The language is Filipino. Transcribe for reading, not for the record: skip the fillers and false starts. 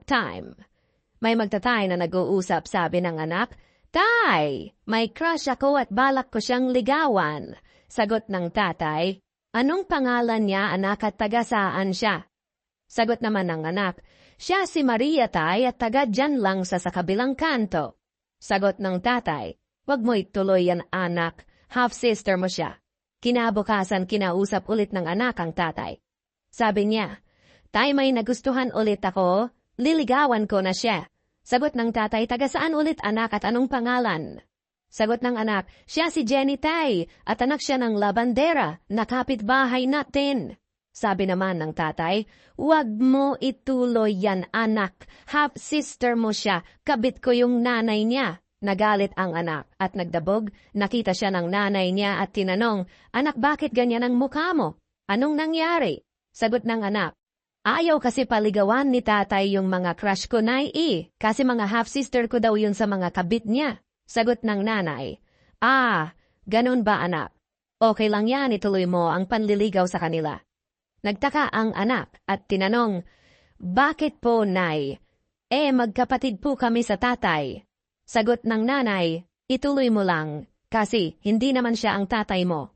Time. May magtatay na nag-uusap, sabi ng anak, "Tay, may crush ako at balak ko siyang ligawan." Sagot ng tatay, "Anong pangalan niya, anak, at taga saan siya?" Sagot naman ng anak, "Siya si Maria, tay, at taga dyan lang sa kabilang kanto." Sagot ng tatay, "Wag mo ituloy yan, anak, half-sister mo siya." Kinabukasan kinausap ulit ng anak ang tatay. Sabi niya, "Tay, may nagustuhan ulit ako, liligawan ko na siya." Sagot ng tatay, "Taga saan ulit, anak, at anong pangalan?" Sagot ng anak, "Siya si Jenny, tay, at anak siya ng labandera, na kapitbahay natin." Sabi naman ng tatay, "Huwag mo ituloy yan, anak, half-sister mo siya, kabit ko yung nanay niya." Nagalit ang anak at nagdabog, nakita siya ng nanay niya at tinanong, "Anak, bakit ganyan ang mukha mo? Anong nangyari?" Sagot ng anak, "Ayaw kasi paligawan ni tatay yung mga crush ko, nay, kasi mga half-sister ko daw yun sa mga kabit niya." Sagot ng nanay, "Ganun ba, anak? Okay lang yan, ituloy mo ang panliligaw sa kanila." Nagtaka ang anak at tinanong, "Bakit po, nay? Magkapatid po kami sa tatay." Sagot ng nanay, "Ituloy mo lang, kasi hindi naman siya ang tatay mo."